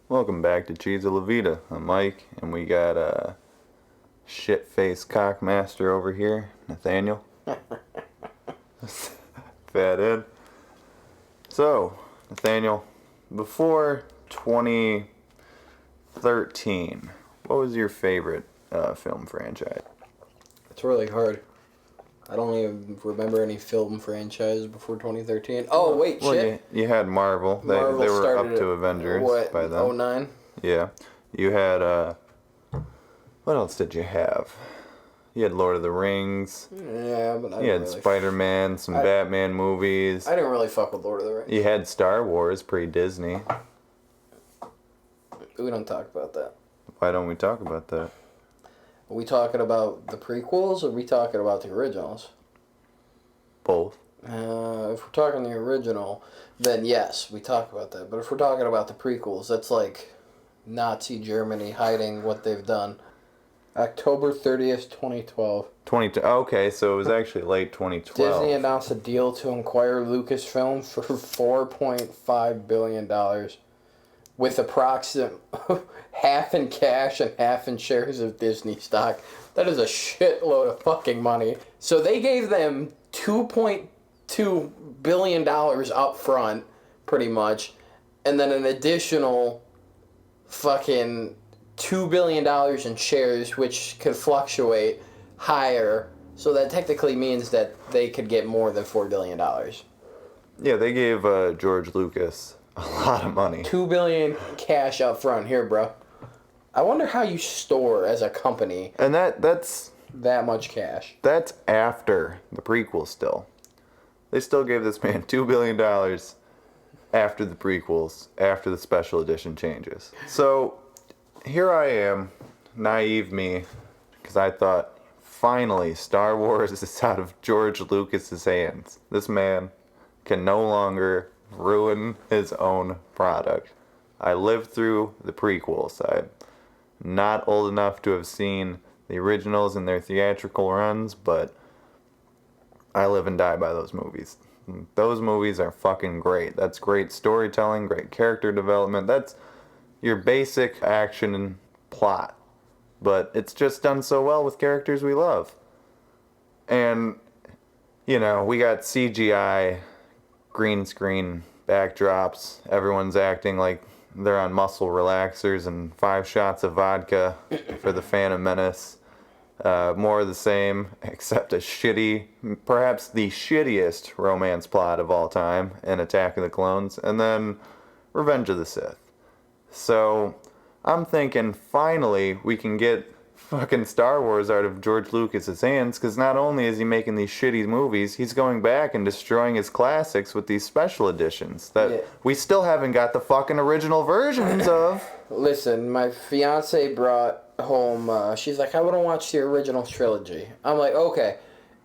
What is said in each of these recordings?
Welcome back to Cheese La Vida. I'm Mike, and we got a shit-faced cockmaster over here, Nathaniel. Fat Ed. So, Nathaniel, before 2013, what was your favorite film franchise? It's really hard. I don't even remember any film franchises before 2013. Oh, wait, well, shit. You had Marvel. Marvel they were started up to Avengers what, by then. 09? Yeah. You had, what else did you have? You had Lord of the Rings. Yeah, but I You had really Spider-Man, some Batman movies. I didn't really fuck with Lord of the Rings. You had Star Wars, pre-Disney. We don't talk about that. Why don't we talk about that? Are we talking about the prequels, or are we talking about the originals? Both. If we're talking the original, then yes, we talk about that. But if we're talking about the prequels, that's like Nazi Germany hiding what they've done. October 30th, 2012. Okay, so it was actually late 2012. Disney announced a deal to acquire Lucasfilm for $4.5 billion, with approximate half in cash and half in shares of Disney stock. That is a shitload of fucking money. So they gave them $2.2 billion up front, pretty much, and then an additional fucking $2 billion in shares, which could fluctuate higher. So that technically means that they could get more than $4 billion. Yeah, they gave George Lucas a lot of money. $2 billion cash up front. Here, bro. I wonder how you store as a company And that's that much cash. That's after the prequel still. They still gave this man $2 billion after the prequels, after the special edition changes. So, here I am, naive me, because I thought, finally, Star Wars is out of George Lucas's hands. This man can no longer ruin his own product. I lived through the prequels. I'm not old enough to have seen the originals in their theatrical runs, but I live and die by those movies. Those movies are fucking great. That's great storytelling, great character development. That's your basic action and plot. But it's just done so well with characters we love. And, you know, we got CGI, green screen backdrops. Everyone's acting like they're on muscle relaxers and 5 shots of vodka for the Phantom Menace. More of the same, except a shitty, perhaps the shittiest romance plot of all time in Attack of the Clones, and then Revenge of the Sith. So, I'm thinking finally we can get fucking Star Wars out of George Lucas's hands, because not only is he making these shitty movies, he's going back and destroying his classics with these special editions that we still haven't got the fucking original versions of. Listen, my fiance brought home, she's like, I want to watch the original trilogy. I'm like, okay.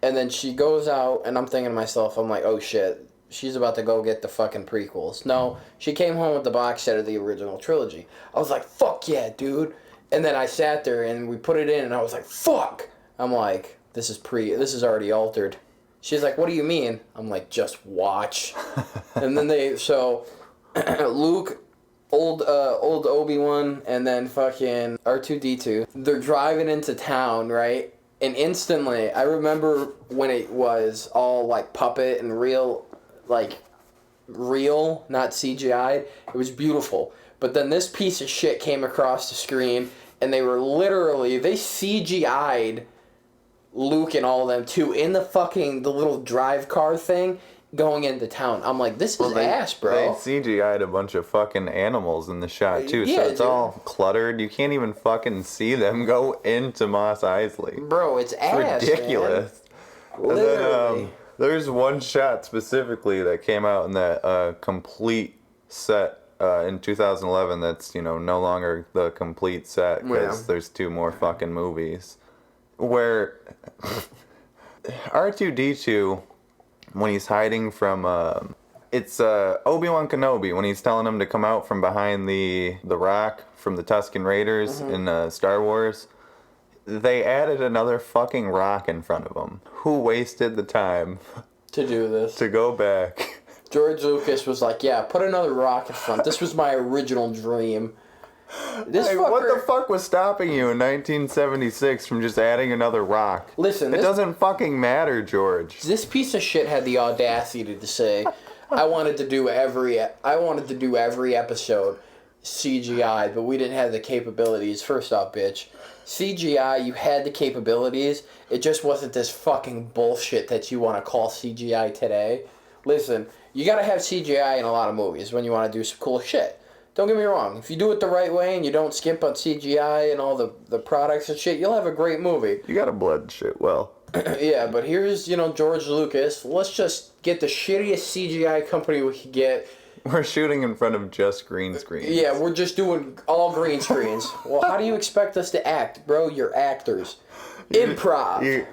And then she goes out, and I'm thinking to myself, I'm like, oh shit, she's about to go get the fucking prequels. No, she came home with the box set of the original trilogy. I was like, fuck yeah, dude. And then I sat there, and we put it in, and I was like, fuck. I'm like, this is already altered. She's like, what do you mean? I'm like, just watch. And then Luke, old Obi-Wan, and then fucking R2-D2, they're driving into town, right? And instantly, I remember when it was all, like, puppet and real, not CGI'd. It was beautiful. But then this piece of shit came across the screen, and they CGI'd Luke and all of them, too, in the little drive car thing, going into town. I'm like, this is ass, bro. They CGI'd a bunch of fucking animals in the shot, too, so it's all cluttered. You can't even fucking see them go into Mos Eisley. Bro, it's ass, ridiculous. Man. Literally. And then, there's one shot specifically that came out in that complete set in 2011 that's, no longer the complete set because there's 2 more fucking movies. Where R2-D2, when he's hiding from, it's Obi-Wan Kenobi, when he's telling him to come out from behind the rock from the Tusken Raiders in Star Wars, they added another fucking rock in front of him. Who wasted the time to do this? To go back. George Lucas was like, yeah, put another rock in front. This was my original dream. This Like, fucker. what the fuck was stopping you in 1976 from just adding another rock? Listen, it this- doesn't fucking matter, George. This piece of shit had the audacity to say, I wanted to do every episode CGI, but we didn't have the capabilities. First off, bitch, CGI, you had the capabilities. It just wasn't this fucking bullshit that you want to call CGI today. Listen, you gotta have CGI in a lot of movies when you want to do some cool shit. Don't get me wrong. If you do it the right way and you don't skimp on CGI and all the products and shit, you'll have a great movie. You gotta blend shit well. Yeah, but here's, George Lucas. Let's just get the shittiest CGI company we can get. We're shooting in front of just green screens. Yeah, we're just doing all green screens. Well, how do you expect us to act, bro? You're actors. Improv.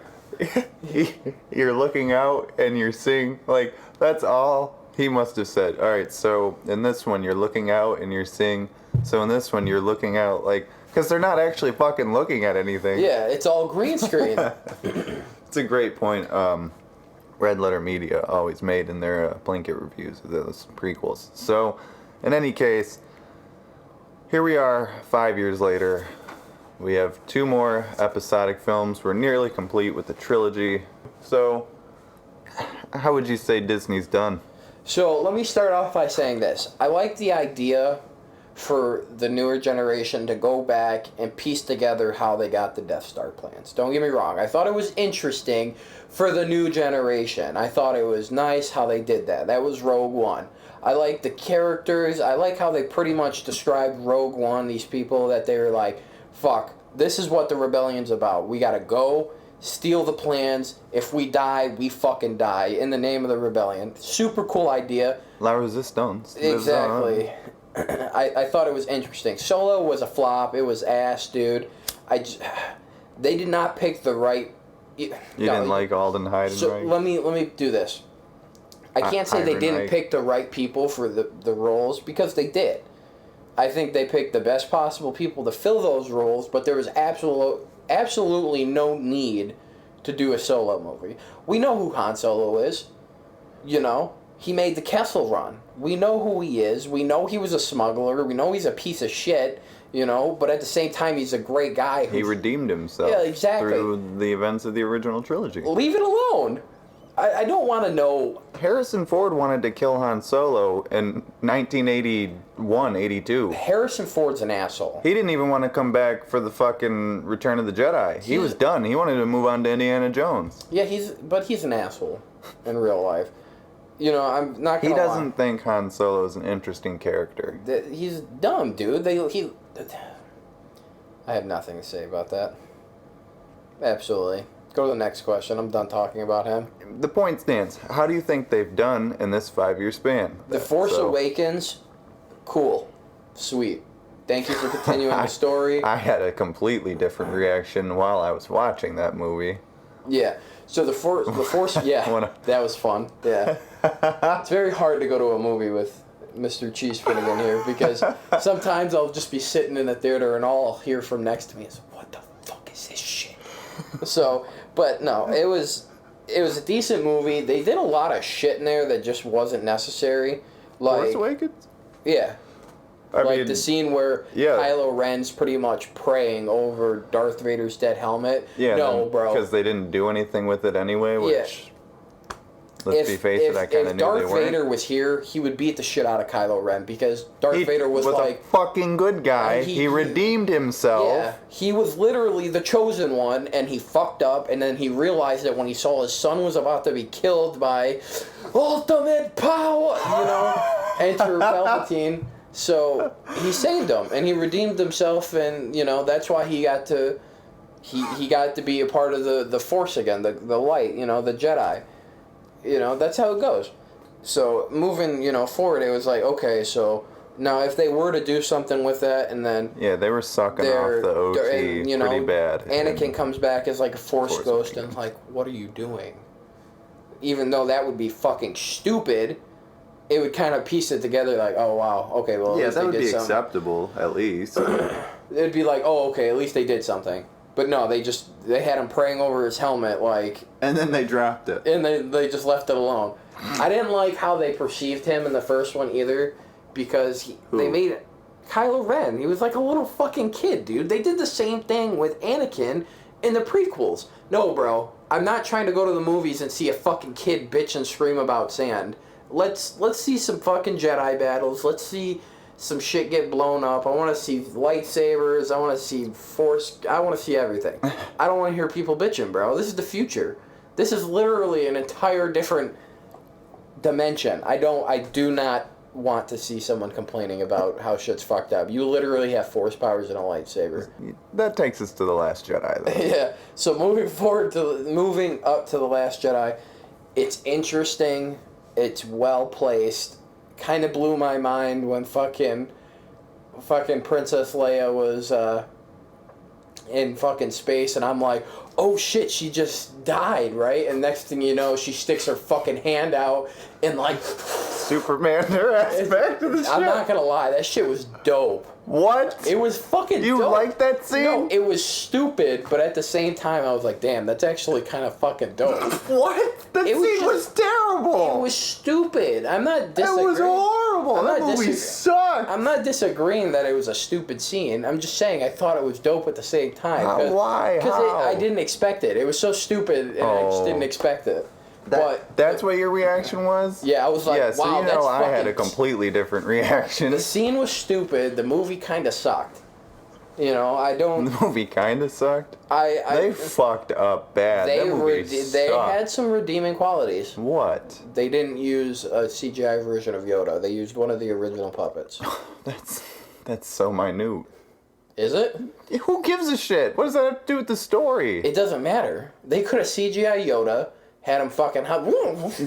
You're looking out and you're seeing, like, that's all he must have said. All right, so in this one you're looking out and you're seeing, so in this one you're looking out, like, because they're not actually fucking looking at anything. Yeah, it's all green screen. It's a great point. Red Letter Media always made in their blanket reviews of those prequels. So, in any case, here we are 5 years later. We have 2 more episodic films. We're nearly complete with the trilogy. So, how would you say Disney's done? So let me start off by saying this. I like the idea for the newer generation to go back and piece together how they got the Death Star plans. Don't get me wrong. I thought it was interesting for the new generation. I thought it was nice how they did that. That was Rogue One. I like the characters. I like how they pretty much described Rogue One, these people that they were like, fuck, this is what the rebellion's about. We gotta go, steal the plans. If we die, we fucking die in the name of the rebellion. Super cool idea. La Resistance. Exactly. I thought it was interesting. Solo was a flop. It was ass, dude. They did not pick the right. You didn't like Alden Heidenreich? So let me do this. I can't say they didn't pick the right people for the roles, because they did. I think they picked the best possible people to fill those roles, but there was absolutely no need to do a Solo movie. We know who Han Solo is. He made the Kessel Run. We know who he is. We know he was a smuggler. We know he's a piece of shit, but at the same time, he's a great guy. He redeemed himself. Yeah, exactly. Through the events of the original trilogy. Leave it alone. I don't want to know. Harrison Ford wanted to kill Han Solo in 1981, 82. Harrison Ford's an asshole. He didn't even want to come back for the fucking Return of the Jedi. He was done. He wanted to move on to Indiana Jones. Yeah, he's an asshole in real life. I'm not gonna He doesn't think Han Solo is an interesting character. He's dumb, dude. I have nothing to say about that. Absolutely. Go to the next question. I'm done talking about him. The point stands. How do you think they've done in this 5-year span? The Force Awakens, cool. Sweet. Thank you for continuing the story. I had a completely different reaction while I was watching that movie. Yeah. So the Force, yeah, that was fun. Yeah. It's very hard to go to a movie with Mr. Cheese Finnegan here, because sometimes I'll just be sitting in a theater and all I'll hear from next to me is, what the fuck is this shit? So, but no, it was a decent movie. They did a lot of shit in there that just wasn't necessary. Like, Force Awakens? Yeah. I mean, the scene where Kylo Ren's pretty much praying over Darth Vader's dead helmet. Yeah, no, bro. Because they didn't do anything with it anyway, which, let's be faced with, I kind of knew Darth they weren't. Vader was here, he would beat the shit out of Kylo Ren, because Darth Vader was like... a fucking good guy. He redeemed himself. Yeah, he was literally the chosen one, and he fucked up, and then he realized that when he saw his son was about to be killed by ultimate power, Enter Palpatine. So he saved him, and he redeemed himself, and that's why he got to be a part of the Force again, the light, the Jedi. That's how it goes. So moving forward, it was like, okay, so now if they were to do something with that, and then they were sucking off the OT pretty bad. Anakin comes back as like a Force ghost, and like, what are you doing? Even though that would be fucking stupid. It would kind of piece it together like, oh, wow, okay, well, at least that they would did be something. acceptable, at least. It'd be like, oh, okay, at least they did something. But no, they had him praying over his helmet, like... And then they dropped it. And they just left it alone. I didn't like how they perceived him in the first one either, because they made it... Kylo Ren. He was like a little fucking kid, dude. They did the same thing with Anakin in the prequels. No, bro. I'm not trying to go to the movies and see a fucking kid bitch and scream about sand. Let's see some fucking Jedi battles. Let's see some shit get blown up. I want to see lightsabers. I want to see force. I want to see everything. I don't want to hear people bitching, bro. This is the future. This is literally an entire different dimension. I do not want to see someone complaining about how shit's fucked up. You literally have force powers and a lightsaber. That takes us to The Last Jedi, though. Yeah. So moving up to The Last Jedi, it's interesting. It's well placed. Kind of blew my mind when fucking Princess Leia was in fucking space, and I'm like, oh shit, she just died, right? And next thing you know, she sticks her fucking hand out and like Superman her ass back to the ship. I'm not gonna lie, that shit was dope. What? It was fucking You dope. like that scene? No, it was stupid, but at the same time, I was like, damn, that's actually kind of fucking dope. What? That scene was terrible. It was stupid. I'm not disagreeing. It was horrible. That movie sucked. I'm not disagreeing that it was a stupid scene. I'm just saying I thought it was dope at the same time. Why? Because I didn't expect it. It was so stupid, and I just didn't expect it. That's what your reaction was? Yeah, I was like, yeah, so wow, that's I had a completely different reaction. The scene was stupid. The movie kind of sucked. You know, I don't... The movie kind of sucked? They fucked up bad. They had some redeeming qualities. What? They didn't use a CGI version of Yoda. They used one of the original puppets. That's so minute. Is it? Who gives a shit? What does that have to do with the story? It doesn't matter. They could have CGI Yoda, had him fucking...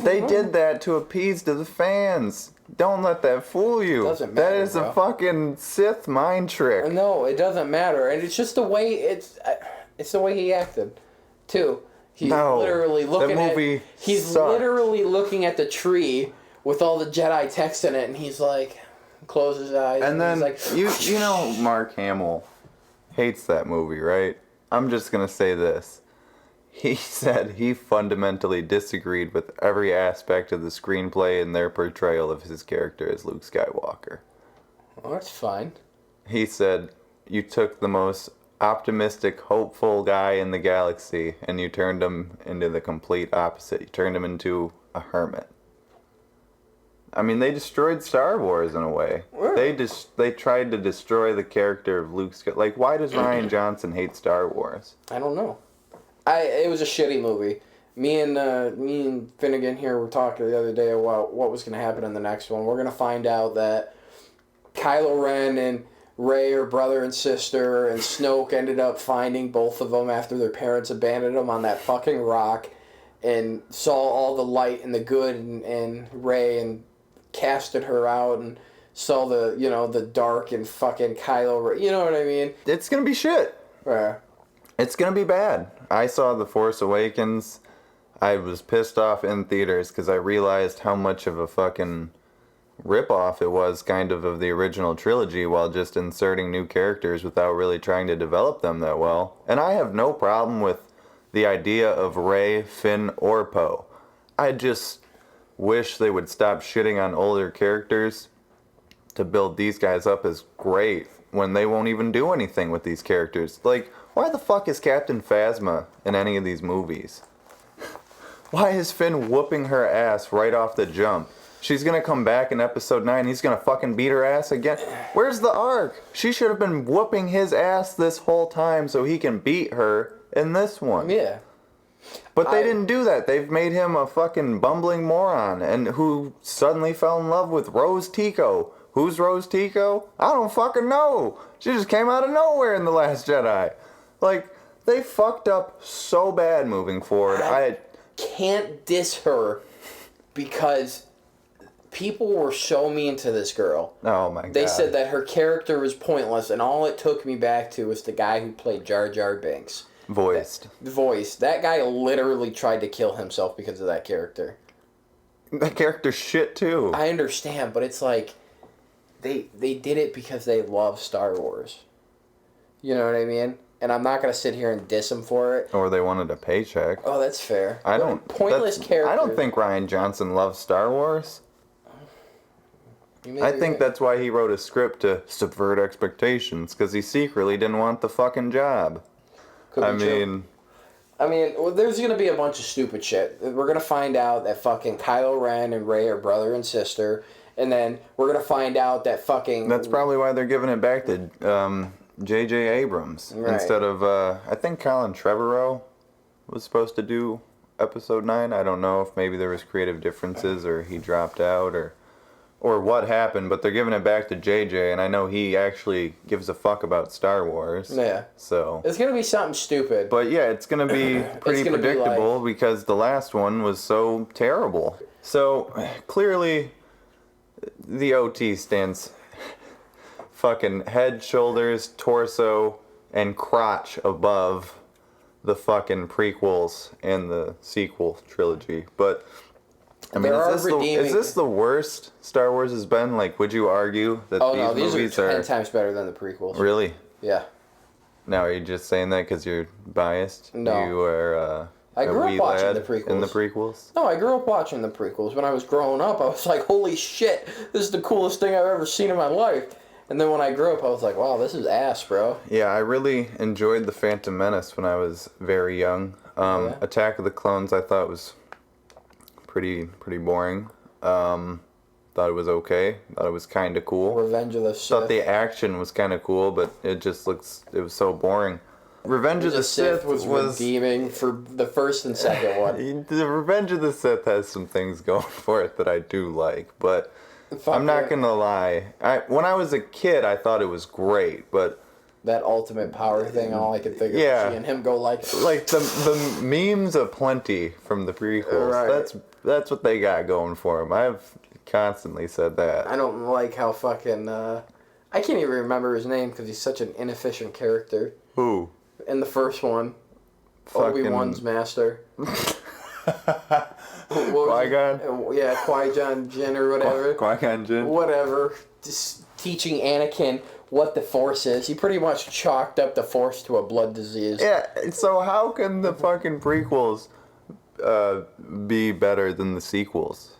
They did that to appease to the fans. Don't let that fool you. Doesn't matter, that is bro. a fucking Sith mind trick. No, it doesn't matter. And it's just the way... It's the way he acted, too. He's literally looking He's literally looking at the tree with all the Jedi text in it, and he's like... Closes his eyes. And then, he's like, you know Mark Hamill hates that movie, right? I'm just going to say this. He said he fundamentally disagreed with every aspect of the screenplay and their portrayal of his character as Luke Skywalker. Well, that's fine. He said, you took the most optimistic, hopeful guy in the galaxy and you turned him into the complete opposite. You turned him into a hermit. I mean, they destroyed Star Wars in a way. Where? They tried to destroy the character of Luke Skywalker. Like, why does Rian Johnson hate Star Wars? I don't know. It was a shitty movie. Me and Finnegan here were talking the other day about what was going to happen in the next one. We're going to find out that Kylo Ren and Rey are brother and sister, and Snoke ended up finding both of them after their parents abandoned them on that fucking rock, and saw all the light and the good in Rey and casted her out, and saw the dark and fucking Kylo Ren. You know what I mean? It's gonna be shit. Yeah. It's gonna be bad. I saw The Force Awakens. I was pissed off in theaters because I realized how much of a fucking ripoff it was kind of the original trilogy while just inserting new characters without really trying to develop them that well. And I have no problem with the idea of Rey, Finn, or Poe. I just wish they would stop shitting on older characters to build these guys up as great when they won't even do anything with these characters. Like, why the fuck is Captain Phasma in any of these movies? Why is Finn whooping her ass right off the jump? She's gonna come back in episode 9, he's gonna fucking beat her ass again? Where's the arc? She should have been whooping his ass this whole time so he can beat her in this one. Yeah. But they didn't do that. They've made him a fucking bumbling moron and who suddenly fell in love with Rose Tico. Who's Rose Tico? I don't fucking know. She just came out of nowhere in The Last Jedi. Like, they fucked up so bad moving forward. I can't diss her because people were so mean to this girl. Oh my god. They said that her character was pointless, and all it took me back to was the guy who played Jar Jar Binks. Voiced. That guy literally tried to kill himself because of that character. That character's shit too. I understand, but it's like they did it because they love Star Wars. You know what I mean? And I'm not gonna sit here and diss them for it. Or they wanted a paycheck. Oh, that's fair. Pointless characters. I don't think Rian Johnson loves Star Wars. I think that's why he wrote a script to subvert expectations, because he secretly didn't want the fucking job. I mean, well, there's gonna be a bunch of stupid shit. We're gonna find out that fucking Kylo Ren and Rey are brother and sister, and then we're gonna find out that fucking... That's probably why they're giving it back to J.J. Abrams instead of, I think Colin Trevorrow was supposed to do Episode 9. I don't know if maybe there was creative differences or he dropped out or what happened, but they're giving it back to JJ, and I know he actually gives a fuck about Star Wars. Yeah. So it's gonna be something stupid. But yeah, it's gonna be pretty predictable because the last one was so terrible. So clearly the OT stands fucking head, shoulders, torso, and crotch above the fucking prequels and the sequel trilogy. But I mean, is this the worst Star Wars has been? Like, would you argue that these movies are 10 times better than the prequels? Really? Yeah. Now, are you just saying that because you're biased? No. You are I grew up watching the prequels. In the prequels? No, I grew up watching the prequels. When I was growing up, I was like, holy shit, this is the coolest thing I've ever seen in my life. And then when I grew up, I was like, wow, this is ass, bro. Yeah, I really enjoyed The Phantom Menace when I was very young. Attack of the Clones I thought was pretty boring. Thought it was okay. Thought it was kind of cool. Revenge of the Sith. Thought the action was kind of cool, but it was so boring. Revenge of the Sith was redeeming for the first and second one. The Revenge of the Sith has some things going for it that I do like, but I'm not gonna lie. When I was a kid, I thought it was great, but that ultimate power thing, all I could think of seeing him go like the memes aplenty from the prequels. Right. That's what they got going for them. I've constantly said that. I don't like how fucking I can't even remember his name because he's such an inefficient character. Who? In the first one, Obi-Wan's master. Qui-Gon? Yeah, Qui-Gon Jinn or whatever. Qui-Gon Jinn? Whatever. Just teaching Anakin what the Force is. He pretty much chalked up the Force to a blood disease. Yeah, so how can the fucking prequels be better than the sequels?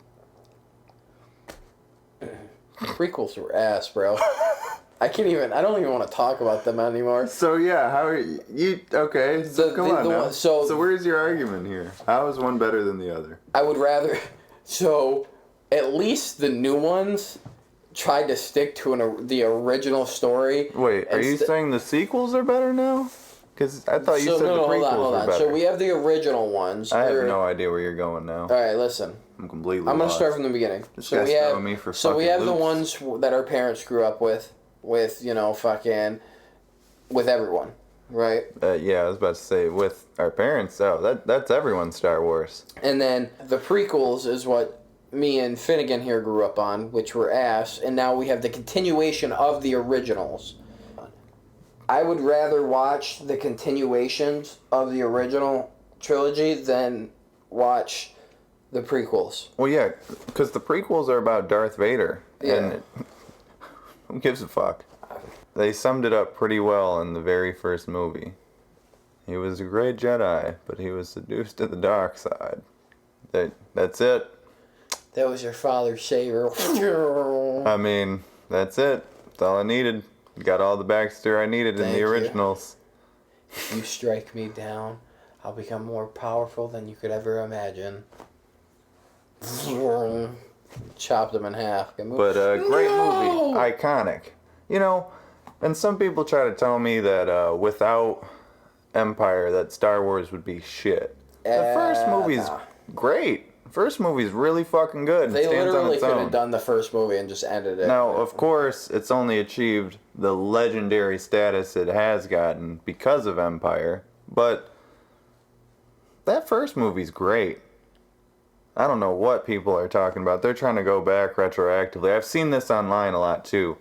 Prequels were ass, bro. I don't even want to talk about them anymore. So yeah, how are you okay, so come on now. So where's your argument here? How is one better than the other? I would rather, so at least the new ones tried to stick to the original story. Wait, are you saying the sequels are better now? Because I thought you said the prequels were better. So we have the original ones. I have no idea where you're going now. Alright, listen. I'm completely I'm going to start from the beginning. So we have the ones that our parents grew up with, with everyone, right? Yeah, I was about to say, with our parents, that's everyone's Star Wars. And then the prequels is what me and Finnegan here grew up on, which were ass, and now we have the continuation of the originals. I would rather watch the continuations of the original trilogy than watch the prequels. Well, yeah, because the prequels are about Darth Vader, and who gives a fuck? They summed it up pretty well in the very first movie. He was a great Jedi, but he was seduced to the dark side. That's it. That was your father's savior. I mean, that's it. That's all I needed. Got all the backstory I needed in the originals. If you strike me down, I'll become more powerful than you could ever imagine. Chopped him in half. But great movie. Iconic. You know, and some people try to tell me that without Empire that Star Wars would be shit. The first movie's great. First movie's really fucking good. They literally could have done the first movie and just ended it. Now, of course, it's only achieved the legendary status it has gotten because of Empire, but that first movie's great. I don't know what people are talking about. They're trying to go back retroactively. I've seen this online a lot, too.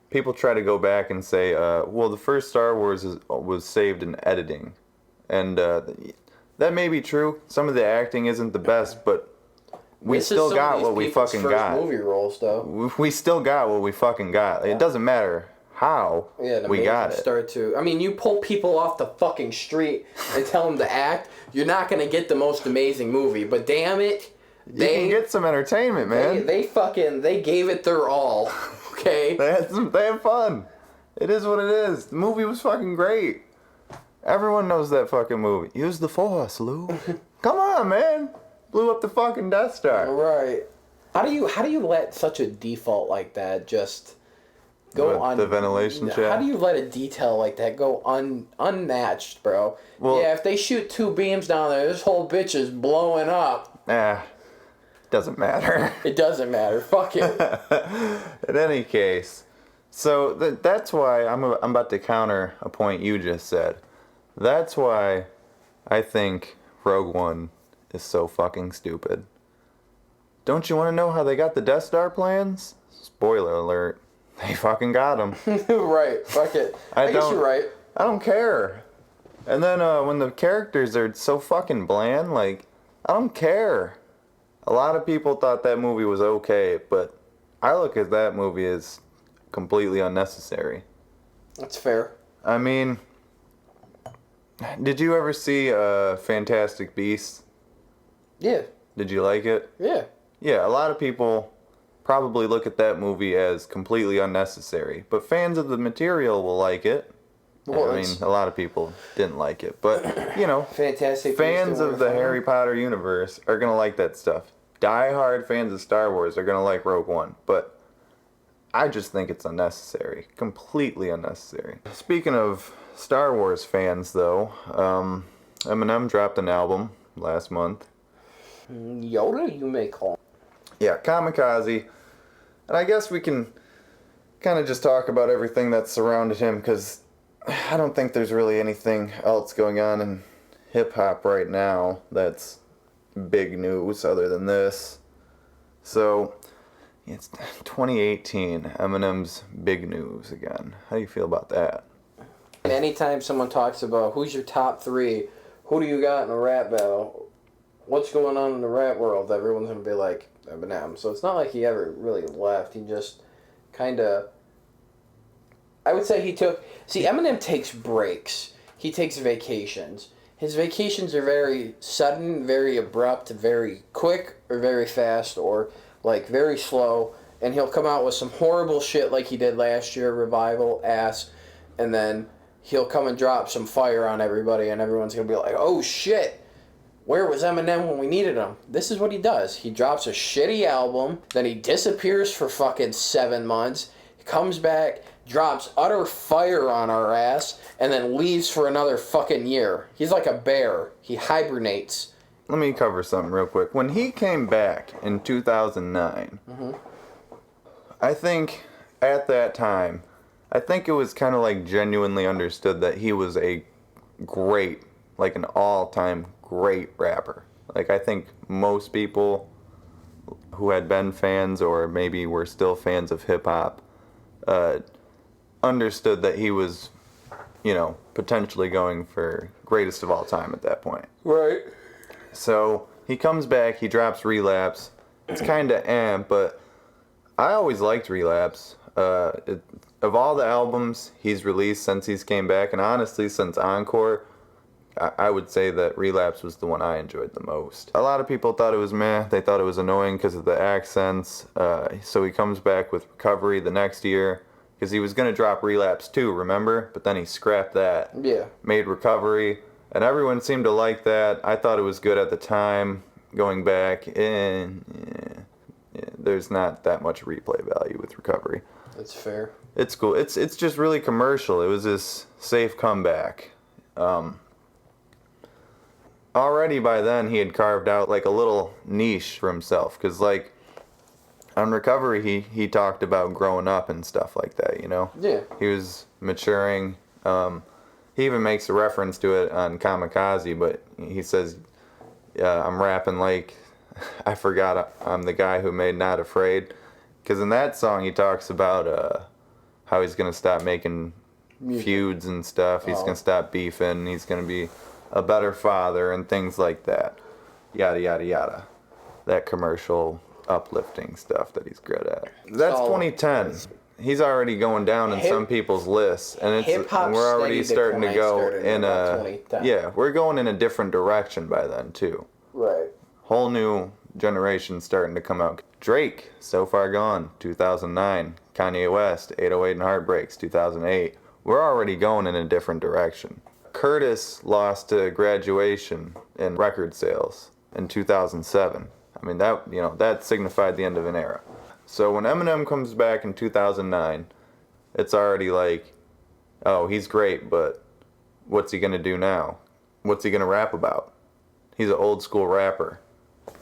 People try to go back and say, well, the first Star Wars was saved in editing. And that may be true. Some of the acting isn't the best, but we still got what we fucking got. Movie roles, though. We still got what we fucking got. Yeah. It doesn't matter how we got it. I mean, you pull people off the fucking street and tell them to act, you're not going to get the most amazing movie. But damn it, You can get some entertainment, man. They gave it their all. Okay. They had fun. It is what it is. The movie was fucking great. Everyone knows that fucking movie. Use the Force, Lou. Come on, man. Blew up the fucking Death Star. Right. How do you let such a default like that just go on the ventilation shaft? How do you let a detail like that go unmatched, bro? Well, yeah, if they shoot 2 beams down there, this whole bitch is blowing up. Doesn't matter. It doesn't matter. Fuck it. In any case, so that's why I'm about to counter a point you just said. That's why I think Rogue One is so fucking stupid. Don't you want to know how they got the Death Star plans? Spoiler alert. They fucking got them. Right. Fuck it. I guess you're right. I don't care. And then when the characters are so fucking bland, like, I don't care. A lot of people thought that movie was okay, but I look at that movie as completely unnecessary. That's fair. I mean, did you ever see Fantastic Beasts? Yeah. Did you like it? Yeah. Yeah, a lot of people probably look at that movie as completely unnecessary, but fans of the material will like it. Well, I mean, a lot of people didn't like it, but, you know, Fantastic fans of the Harry Potter universe are going to like that stuff. Die-hard fans of Star Wars are going to like Rogue One, but I just think it's unnecessary. Completely unnecessary. Speaking of Star Wars fans, though, Eminem dropped an album last month. Yoda, you may call. Yeah, Kamikaze. And I guess we can kind of just talk about everything that surrounded him, because I don't think there's really anything else going on in hip-hop right now that's big news other than this. So, it's 2018, Eminem's big news again. How do you feel about that? Anytime someone talks about who's your top 3, who do you got in a rap battle, what's going on in the rap world, everyone's going to be like, Eminem. So it's not like he ever really left. He just kind of... I would say Eminem takes breaks. He takes vacations. His vacations are very sudden, very abrupt, very quick, or very fast, or like very slow. And he'll come out with some horrible shit like he did last year, Revival, Ass, and then he'll come and drop some fire on everybody, and everyone's going to be like, oh shit, where was Eminem when we needed him? This is what he does. He drops a shitty album, then he disappears for fucking 7 months, he comes back, drops utter fire on our ass, and then leaves for another fucking year. He's like a bear. He hibernates. Let me cover something real quick. When he came back in 2009, I think at that time, I think it was kind of like genuinely understood that he was a great, like an all-time great rapper. Like, I think most people who had been fans or maybe were still fans of hip-hop understood that he was, you know, potentially going for greatest of all time at that point. Right. So he comes back, he drops Relapse. It's kind of but I always liked Relapse. Of all the albums he's released since he's came back, and honestly since Encore, I would say that Relapse was the one I enjoyed the most. A lot of people thought it was meh. They thought it was annoying because of the accents. So he comes back with Recovery the next year, because he was going to drop Relapse too, remember? But then he scrapped that. Yeah. Made Recovery, and everyone seemed to like that. I thought it was good at the time. Going back, there's not that much replay value with Recovery. That's fair. It's cool. It's just really commercial. It was this safe comeback. Already by then he had carved out like a little niche for himself, because like on Recovery he talked about growing up and stuff like that, you know? Yeah. He was maturing. He even makes a reference to it on Kamikaze, but he says, I'm rapping like, I forgot I'm the guy who made Not Afraid. Because in that song he talks about how he's going to stop making feuds and stuff. He's going to stop beefing. He's going to be a better father and things like that. Yada, yada, yada. That commercial uplifting stuff that he's good at. That's 2010. He's already going down in some people's lists, and we're already starting to go in a we're going in a different direction by then too. Right. Whole new generation starting to come out. Drake, So Far Gone, 2009. Kanye West, 808 and Heartbreaks, 2008. We're already going in a different direction. Curtis lost to Graduation in record sales in 2007. I mean, that signified the end of an era. So when Eminem comes back in 2009, it's already like, oh, he's great, but what's he gonna do now? What's he gonna rap about? He's an old school rapper.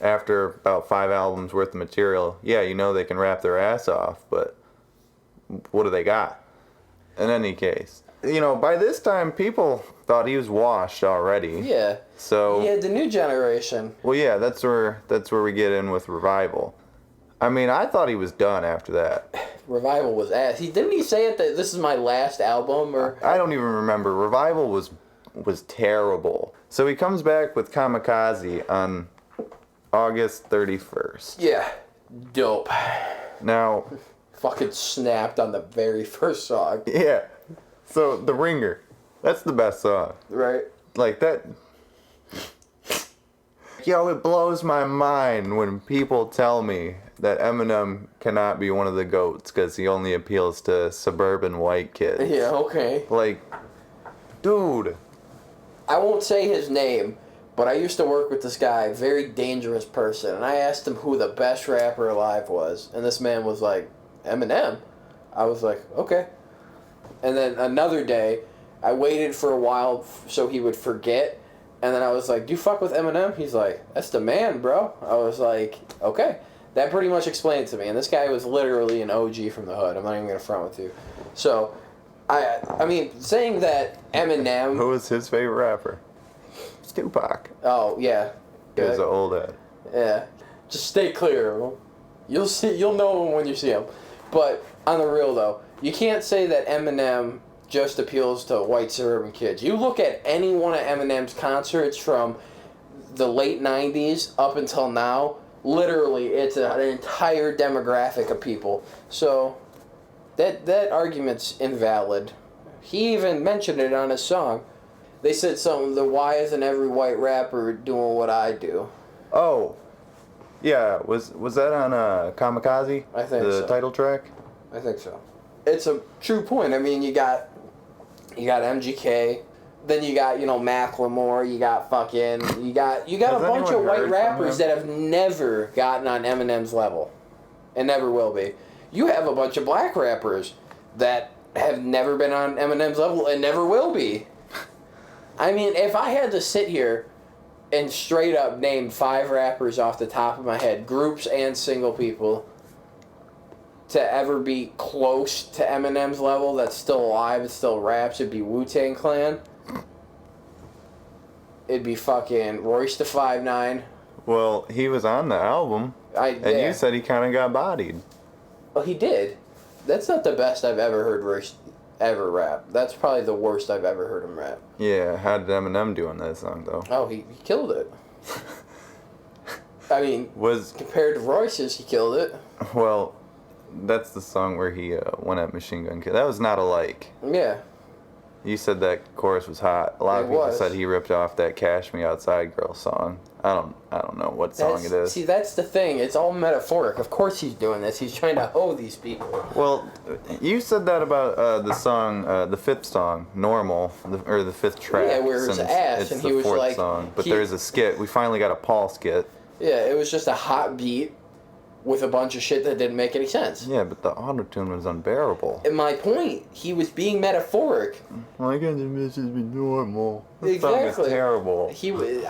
After about 5 albums worth of material, yeah, they can rap their ass off, but what do they got? In any case, by this time, people thought he was washed already. Yeah. So yeah, the new generation. Well, yeah, that's where we get in with Revival. I mean, I thought he was done after that. Revival was ass. Didn't he say it that this is my last album? Or I don't even remember. Revival was terrible. So he comes back with Kamikaze on August 31st. Yeah, dope. Now, fucking snapped on the very first song. Yeah. So The Ringer, that's the best song. Right. Like that. Yo, it blows my mind when people tell me that Eminem cannot be one of the GOATs because he only appeals to suburban white kids. Yeah, okay. Like, dude. I won't say his name, but I used to work with this guy, very dangerous person, and I asked him who the best rapper alive was, and this man was like, Eminem. I was like, okay. And then another day, I waited for a while so he would forget, and then I was like, do you fuck with Eminem? He's like, that's the man, bro. I was like, okay. That pretty much explained it to me, and this guy was literally an OG from the hood. I'm not even going to front with you. So, I mean, saying that Eminem... Who was his favorite rapper? It's Tupac. Oh, yeah. He was an old head. Yeah. Just stay clear of him. You'll know him when you see him. But, on the real though, you can't say that Eminem just appeals to white suburban kids. You look at any one of Eminem's concerts from the late 90s up until now, literally, it's an entire demographic of people. So, that argument's invalid. He even mentioned it on his song. They said something, why isn't every white rapper doing what I do? Oh, yeah. Was that on Kamikaze? I think so. The title track? I think so. It's a true point. I mean, you got MGK, then you got, Macklemore, you got a bunch of white rappers that have never gotten on Eminem's level and never will be. You have a bunch of black rappers that have never been on Eminem's level and never will be. I mean, if I had to sit here and straight up name 5 rappers off the top of my head, groups and single people, to ever be close to Eminem's level that's still alive and still raps, it'd be Wu-Tang Clan. It'd be fucking Royce da 5'9". Well, he was on the album, you said he kind of got bodied. Well, he did. That's not the best I've ever heard Royce ever rap. That's probably the worst I've ever heard him rap. Yeah, how did Eminem do on that song, though? Oh, he killed it. I mean, compared to Royce's, he killed it. Well, that's the song where he went at Machine Gun Kelly. That was Not Alike. Yeah. You said that chorus was hot. A lot of people said he ripped off that Cash Me Outside Girl song. I don't know what song it is. See, that's the thing. It's all metaphoric. Of course he's doing this. He's trying to hoe these people. Well, you said that about the song, the 5th song, Normal, or the 5th track. Yeah, where his ass, it's and the he was 4th like... song. But there's a skit. We finally got a Paul skit. Yeah, it was just a hot beat with a bunch of shit that didn't make any sense. Yeah, but the auto-tune was unbearable. And my point, he was being metaphoric. Why can't the missus be normal? That Exactly. song is terrible.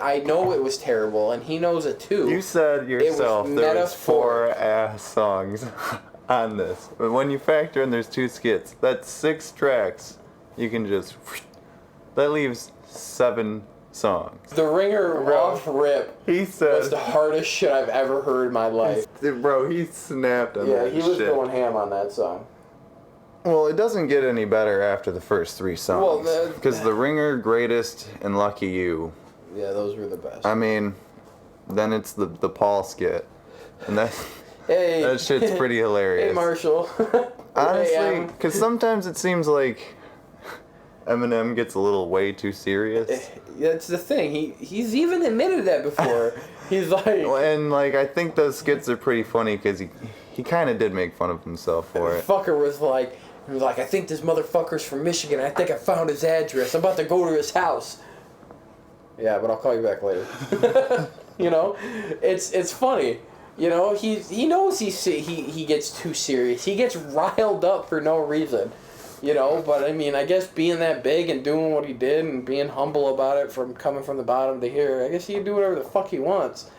I know it was terrible, and he knows it too. You said yourself there was 4 metaphoric. ass songs on this. But when you factor in there's 2 skits, that's 6 tracks. You can just... That leaves 7 songs. The Ringer off rip He said... was the hardest shit I've ever heard in my life. Bro, he snapped on that Yeah, he was shit. going ham on that song. Well, it doesn't get any better after the first 3 songs. Because The Ringer, Greatest, and Lucky You. Yeah, those were the best. I mean, then it's the Paul skit. And that shit's pretty hilarious. Hey, Marshall. Honestly, because sometimes it seems like Eminem gets a little way too serious. That's the thing. He's even admitted that before. He's like... And, like, I think those skits are pretty funny because he kind of did make fun of himself for it. Fucker was like, I think this motherfucker's from Michigan. I think I found his address. I'm about to go to his house. Yeah, but I'll call you back later. You know? It's funny. You know, he knows he gets too serious. He gets riled up for no reason. You know, but I mean, I guess being that big and doing what he did and being humble about it from coming from the bottom to here, I guess he can do whatever the fuck he wants.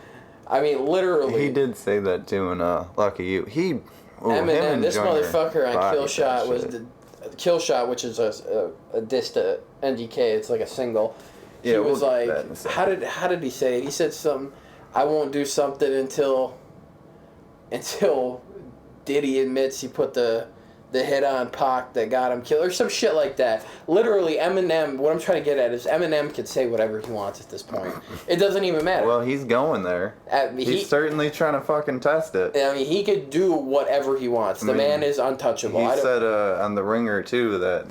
I mean, literally. He did say that too in Lucky You. Eminem, this motherfucker on Kill Shot was the Kill Shot, which is a diss to NGK. It's like a single. He was like, how did he say it? He said something. I won't do something until Diddy admits he put the hit on Pac that got him killed, or some shit like that. Literally, Eminem, what I'm trying to get at is Eminem can say whatever he wants at this point. It doesn't even matter. Well, he's going there. He's certainly trying to fucking test it. I mean, he could do whatever he wants. The man is untouchable. He said on The Ringer, too, that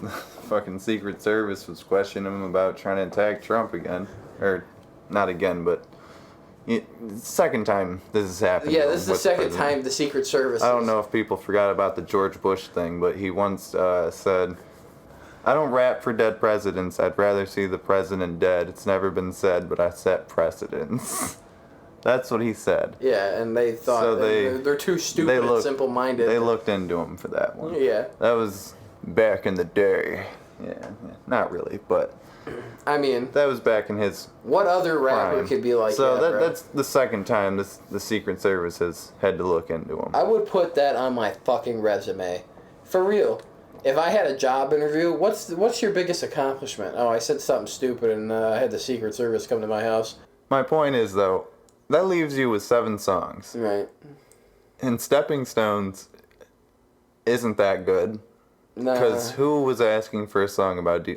fucking Secret Service was questioning him about trying to attack Trump again. Or, not again, but... second time this has happened. Yeah, this is the second time the Secret Service. I don't know if people forgot about the George Bush thing, but he once said, "I don't rap for dead presidents. I'd rather see the president dead. It's never been said, but I set precedents." That's what he said. Yeah, and they thought so they're too stupid and simple-minded. They looked into him for that one. Yeah. That was back in the day. Yeah, not really, but... I mean... That was back in his What other rapper prime. could be like so that, that's the second time the Secret Service has had to look into him. I would put that on my fucking resume. For real. If I had a job interview, what's your biggest accomplishment? Oh, I said something stupid and I had the Secret Service come to my house. My point is, though, that leaves you with 7 songs. Right. And Stepping Stones isn't that good. No. Because who was asking for a song about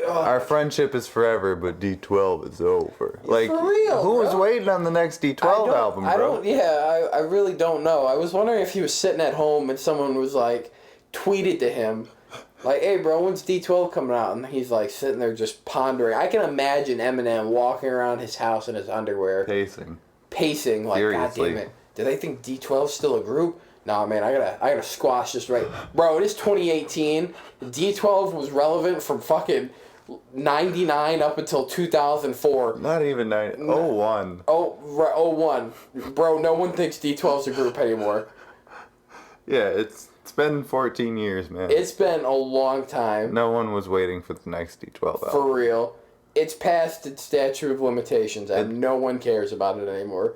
our friendship is forever, but D12 is over. Like, for real, who was waiting on the next D12 album, bro? I really don't know. I was wondering if he was sitting at home and someone was like, tweeted to him, like, hey, bro, when's D12 coming out? And he's like sitting there just pondering. I can imagine Eminem walking around his house in his underwear. Pacing, like, Furiously. God damn it. Do they think D12's still a group? Nah, man, I gotta squash this right. Bro, it is 2018. D12 was relevant from fucking 99 up until 2004. Not even 90. 01. Oh, 01. Bro, no one thinks D12's a group anymore. Yeah, it's been 14 years, man. It's been a long time. No one was waiting for the next D12 album. For real. It's past its statute of limitations, and no one cares about it anymore.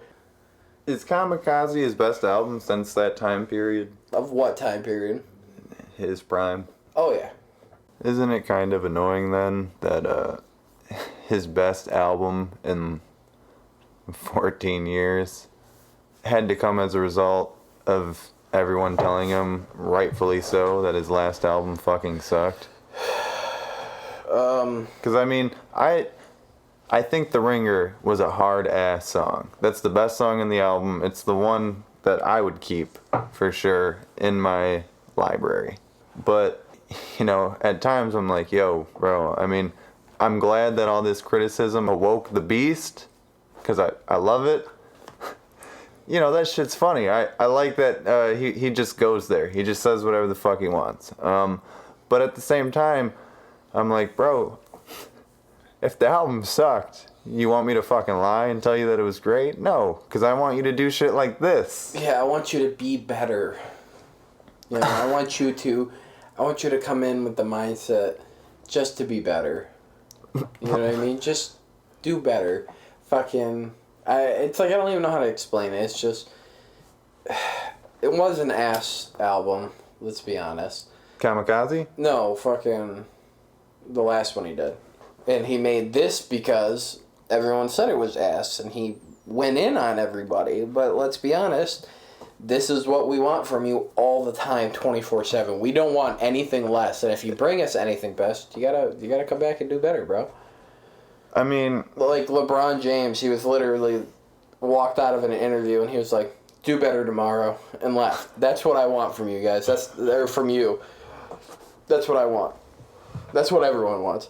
Is Kamikaze his best album since that time period? Of what time period? His prime. Oh, yeah. Isn't it kind of annoying then that his best album in 14 years had to come as a result of everyone telling him, rightfully so, that his last album fucking sucked? Because, I mean, I think The Ringer was a hard-ass song. That's the best song in the album. It's the one that I would keep, for sure, in my library. But, you know, at times I'm like, yo, bro, I mean, I'm glad that all this criticism awoke the beast, because I love it. You know, that shit's funny. I like that he just goes there. He just says whatever the fuck he wants. But at the same time, I'm like, bro... If the album sucked, you want me to fucking lie and tell you that it was great? No, because I want you to do shit like this. Yeah, I want you to be better. You know, I want you to come in with the mindset just to be better. You know what I mean? Just do better. Fucking, it's like I don't even know how to explain it. It's just, it was an ass album. Let's be honest. Kamikaze? No, fucking, the last one he did. And he made this because everyone said it was ass, and he went in on everybody. But let's be honest, this is what we want from you all the time, 24/7. We don't want anything less. And if you bring us anything best, you gotta come back and do better, bro. I mean, like LeBron James, he was literally walked out of an interview and he was like, "Do better tomorrow," and left. That's what I want from you guys. Or from you. That's what I want. That's what everyone wants.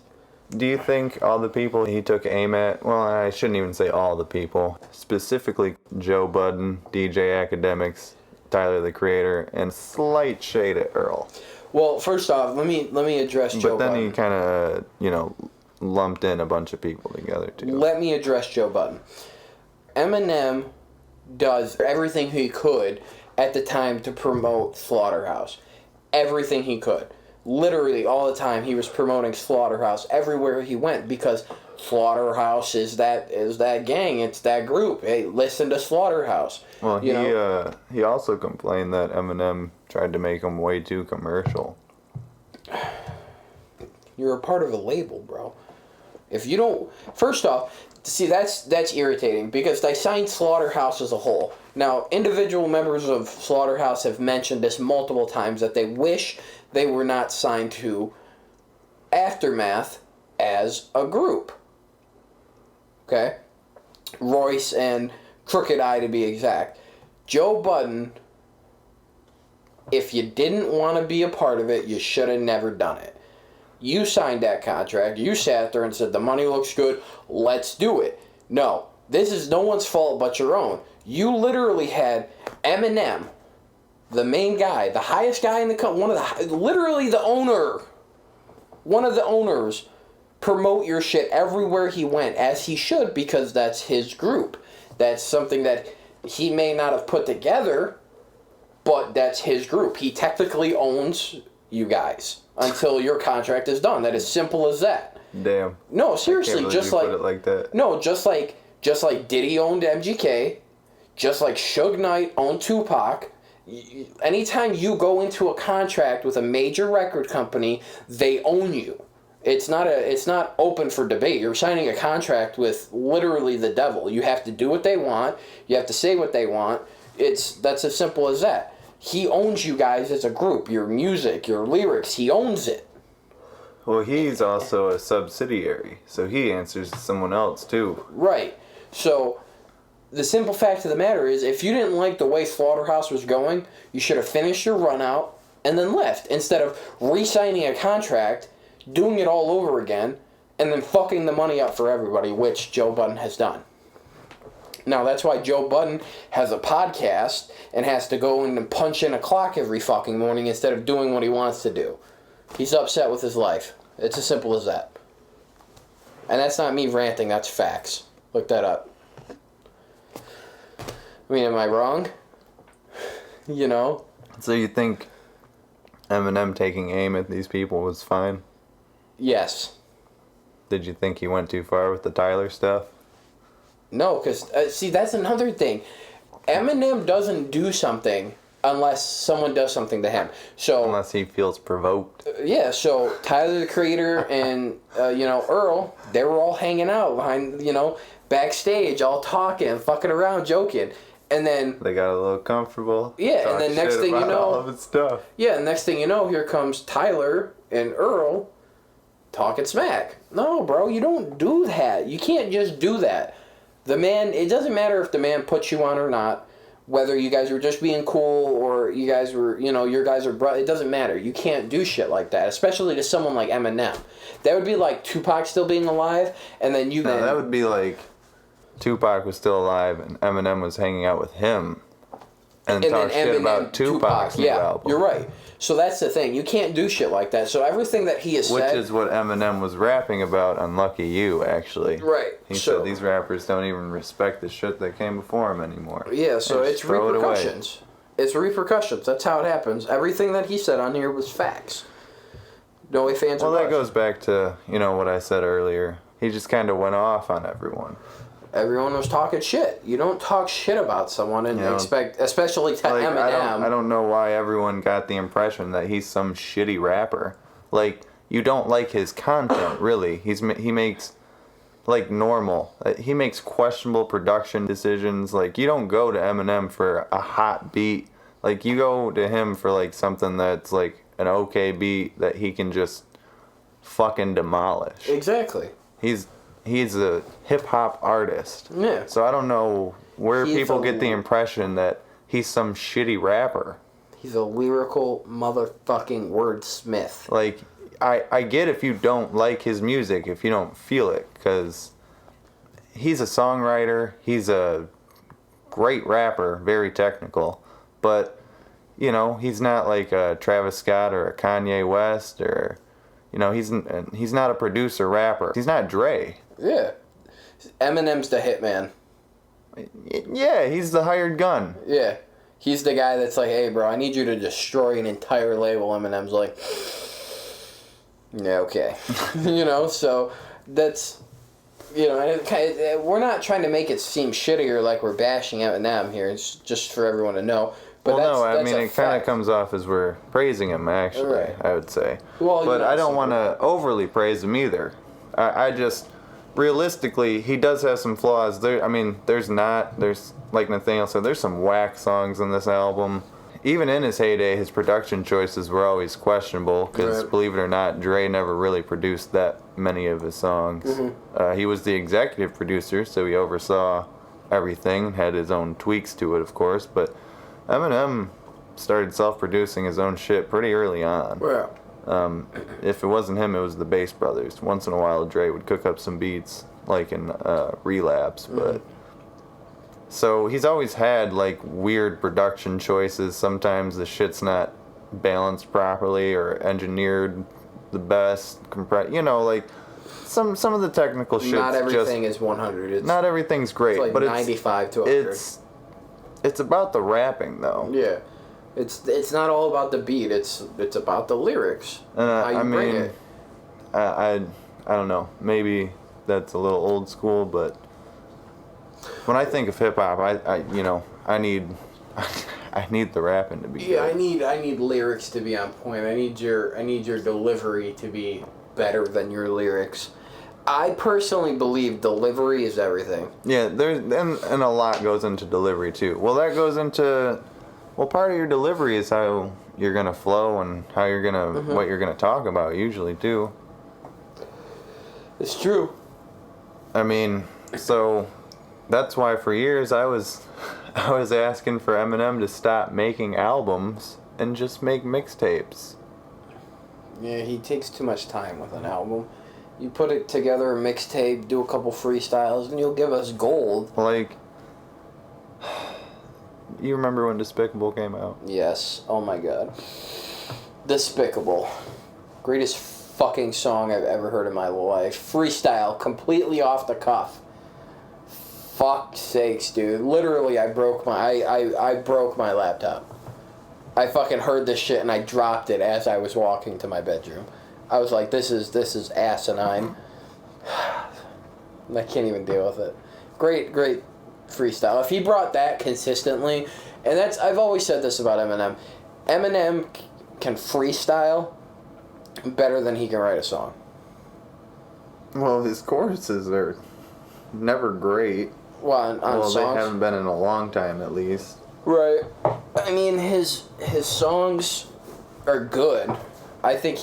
Do you think all the people he took aim at, well, I shouldn't even say all the people, specifically Joe Budden, DJ Academics, Tyler the Creator, and slight shade at Earl? Well, first off, let me address Joe Budden. But then he kind of, lumped in a bunch of people together, too. Let me address Joe Budden. Eminem does everything he could at the time to promote Slaughterhouse. Everything he could. Literally all the time he was promoting Slaughterhouse everywhere he went because Slaughterhouse is that gang, it's that group. Hey, listen to Slaughterhouse. Well, he also complained that Eminem tried to make him way too commercial. You're a part of a label, bro. If you don't, first off, see that's irritating because they signed Slaughterhouse as a whole. Now, individual members of Slaughterhouse have mentioned this multiple times that they wish they were not signed to Aftermath as a group. Okay? Royce and Crooked Eye to be exact. Joe Budden, if you didn't want to be a part of it, you should have never done it. You signed that contract. You sat there and said, the money looks good, let's do it. No, this is no one's fault but your own. You literally had Eminem, the main guy, the highest guy in the company, literally the owner, one of the owners, promote your shit everywhere he went, as he should, because that's his group. That's something that he may not have put together, but that's his group. He technically owns you guys until your contract is done. That is simple as that. Damn. No, seriously, just like put it like that. No, just like Diddy owned MGK, just like Suge Knight owned Tupac. Anytime you go into a contract with a major record company, they own you. It's not open for debate. You're signing a contract with literally the devil. You have to do what they want. You have to say what they want. That's as simple as that. He owns you guys as a group. Your music, your lyrics, he owns it. Well, he's also a subsidiary, so he answers to someone else too. Right. So the simple fact of the matter is, if you didn't like the way Slaughterhouse was going, you should have finished your run out and then left, instead of re-signing a contract, doing it all over again, and then fucking the money up for everybody, which Joe Budden has done. Now, that's why Joe Budden has a podcast and has to go in and punch in a clock every fucking morning instead of doing what he wants to do. He's upset with his life. It's as simple as that. And that's not me ranting, that's facts. Look that up. I mean, am I wrong? You know? So you think Eminem taking aim at these people was fine? Yes. Did you think he went too far with the Tyler stuff? No, because, see, that's another thing. Eminem doesn't do something unless someone does something to him. So unless he feels provoked. Yeah, so Tyler the Creator and, Earl, they were all hanging out behind, backstage, all talking, fucking around, joking. And then they got a little comfortable. Yeah, and then next thing you know, all of his stuff. Yeah, next thing you know, here comes Tyler and Earl talking smack. No, bro, you don't do that. You can't just do that. The man, it doesn't matter if the man puts you on or not, whether you guys were just being cool or you guys were, your guys are brothers, it doesn't matter. You can't do shit like that, especially to someone like Eminem. That would be like Tupac still being alive, and then you... No, that would be like Tupac was still alive and Eminem was hanging out with him and talk shit about Tupac's new album. You're right. So that's the thing. You can't do shit like that. So everything that he has said... Which is what Eminem was rapping about on Lucky You, actually. Right. He said these rappers don't even respect the shit that came before him anymore. Yeah, so it's repercussions. It's repercussions. That's how it happens. Everything that he said on here was facts. No way fans. Well, that goes back to, what I said earlier. He just kind of went off on everyone. Everyone was talking shit. You don't talk shit about someone and expect, especially to Eminem. I don't know why everyone got the impression that he's some shitty rapper. Like, you don't like his content, really. He makes, normal. He makes questionable production decisions. Like, you don't go to Eminem for a hot beat. Like, you go to him for, something that's, an okay beat that he can just fucking demolish. Exactly. He's a hip-hop artist. Yeah. So I don't know where people get the impression that he's some shitty rapper. He's a lyrical motherfucking wordsmith. I get if you don't like his music, if you don't feel it, because he's a songwriter, he's a great rapper, very technical, but, you know, he's not like a Travis Scott or a Kanye West, or, you know, he's not a producer rapper. He's not Dre. Yeah. Eminem's the hitman. Yeah, he's the hired gun. Yeah. He's the guy that's like, hey, bro, I need you to destroy an entire label. Eminem's like, yeah, okay. You know, so that's, you know, we're not trying to make it seem shittier like we're bashing Eminem here. It's just for everyone to know. But well, that's no, I mean, it kind of comes off as we're praising him, actually, right. I would say. Well, but I don't want to overly praise him either. I just, realistically, he does have some flaws. There's like Nathaniel said, there's some whack songs on this album. Even in his heyday, his production choices were always questionable, because believe it or not, Dre never really produced that many of his songs. Mm-hmm. He was the executive producer, so he oversaw everything, had his own tweaks to it, of course, but Eminem started self-producing his own shit pretty early on. Yeah. If it wasn't him, it was the Bass Brothers. Once in a while, Dre would cook up some beats, like in Relapse, but... So he's always had, like, weird production choices. Sometimes the shit's not balanced properly or engineered the best. You know, like, some of the technical shit's not everything is 100. Not everything's great. It's like but 95 to 100. It's about the rapping, though. Yeah. It's not all about the beat. It's about the lyrics. How you bring it. I don't know. Maybe that's a little old school, but... When I think of hip hop, I need the rapping to be good. I need lyrics to be on point. I need your delivery to be better than your lyrics. I personally believe delivery is everything. Yeah, and a lot goes into delivery too. Well, that goes into part of your delivery is how you're gonna flow and how you're gonna what you're gonna talk about usually too. It's true. I mean, so. That's why for years I was asking for Eminem to stop making albums and just make mixtapes. Yeah, he takes too much time with an album. You put it together, a mixtape, do a couple freestyles, and you'll give us gold. Like, you remember when Despicable came out? Yes. Oh my god. Despicable. Greatest fucking song I've ever heard in my life. Freestyle, completely off the cuff. Fuck's sakes, dude. Literally, I broke my laptop. I fucking heard this shit and I dropped it as I was walking to my bedroom. I was like, this is asinine. I can't even deal with it. Great freestyle. If he brought that consistently, and I've always said this about Eminem. Eminem can freestyle better than he can write a song. Well, his choruses are never great. Well, on songs? They haven't been in a long time, at least. Right. I mean, his songs are good. I think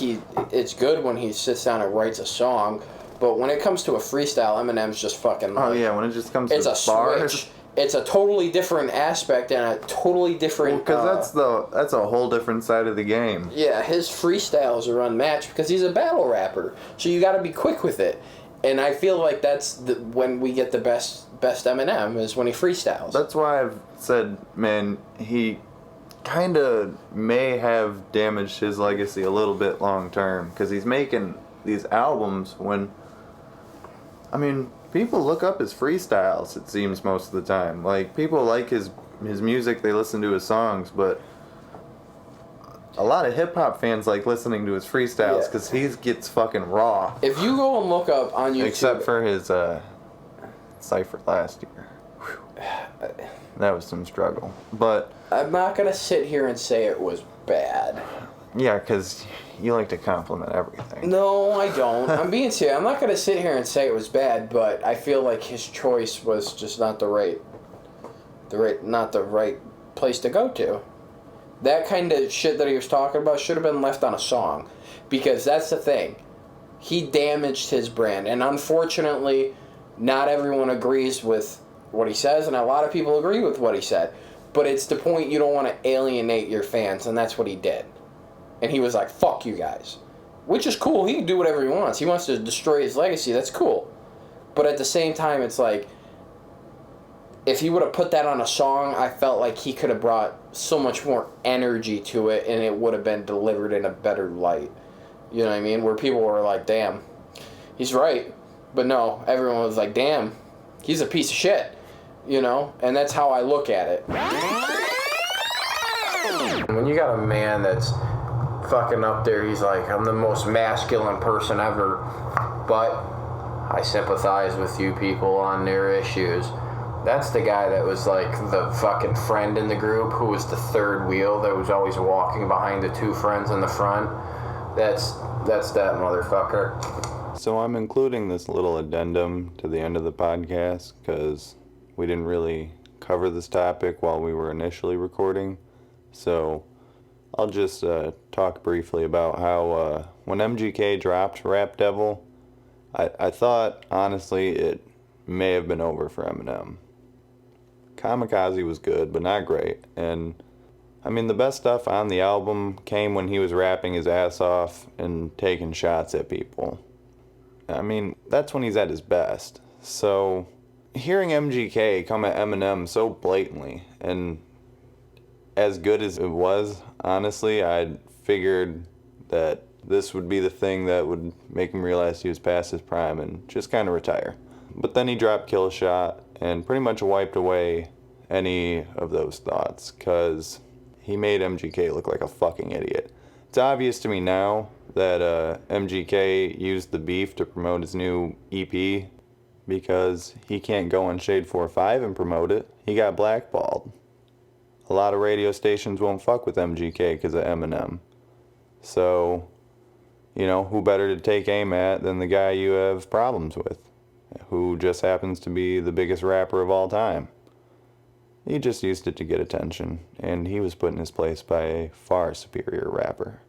it's good when he sits down and writes a song, but when it comes to a freestyle, Eminem's just fucking... Oh, yeah, when it just comes to bars... Switch. It's a totally different aspect and a totally different... Well, because that's a whole different side of the game. Yeah, his freestyles are unmatched because he's a battle rapper, so you gotta be quick with it. And I feel like that's when we get the best Eminem is when he freestyles. That's why I've said, man, he kind of may have damaged his legacy a little bit long term because he's making these albums when, I mean, people look up his freestyles, it seems, most of the time. Like, people like his music, they listen to his songs, but a lot of hip-hop fans like listening to his freestyles because he gets fucking raw. If you go and look up on YouTube... Except for his Cypher last year. Whew. That was some struggle. But... I'm not going to sit here and say it was bad. Yeah, because you like to compliment everything. No, I don't. I'm being serious. I'm not going to sit here and say it was bad, but I feel like his choice was just not the right place to go to. That kind of shit that he was talking about should have been left on a song. Because that's the thing. He damaged his brand. And unfortunately, not everyone agrees with what he says, and a lot of people agree with what he said. But it's the point you don't want to alienate your fans, and that's what he did. And he was like, fuck you guys. which is cool. He can do whatever he wants. He wants to destroy his legacy. That's cool. But at the same time, it's like, if he would have put that on a song, I felt like he could have brought so much more energy to it, and it would have been delivered in a better light. You know what I mean? Where people were like, damn, he's right. But no, everyone was like, damn, he's a piece of shit. You know? And that's how I look at it. When you got a man that's fucking up there, he's like, I'm the most masculine person ever, but I sympathize with you people on their issues. That's the guy that was like the fucking friend in the group who was the third wheel that was always walking behind the two friends in the front. That's that motherfucker. So I'm including this little addendum to the end of the podcast because we didn't really cover this topic while we were initially recording. So I'll just talk briefly about how when MGK dropped Rap Devil, I thought, honestly, it may have been over for Eminem. Kamikaze was good, but not great. And, I mean, the best stuff on the album came when he was rapping his ass off and taking shots at people. I mean, that's when he's at his best. So, hearing MGK come at Eminem so blatantly, and as good as it was, honestly, I figured that this would be the thing that would make him realize he was past his prime and just kind of retire. But then he dropped Kill Shot and pretty much wiped away any of those thoughts because he made MGK look like a fucking idiot. It's obvious to me now that MGK used the beef to promote his new EP because he can't go on Shade 4-5 and promote it. He got blackballed. A lot of radio stations won't fuck with MGK because of Eminem. So, you know, who better to take aim at than the guy you have problems with, who just happens to be the biggest rapper of all time. He just used it to get attention, and he was put in his place by a far superior rapper.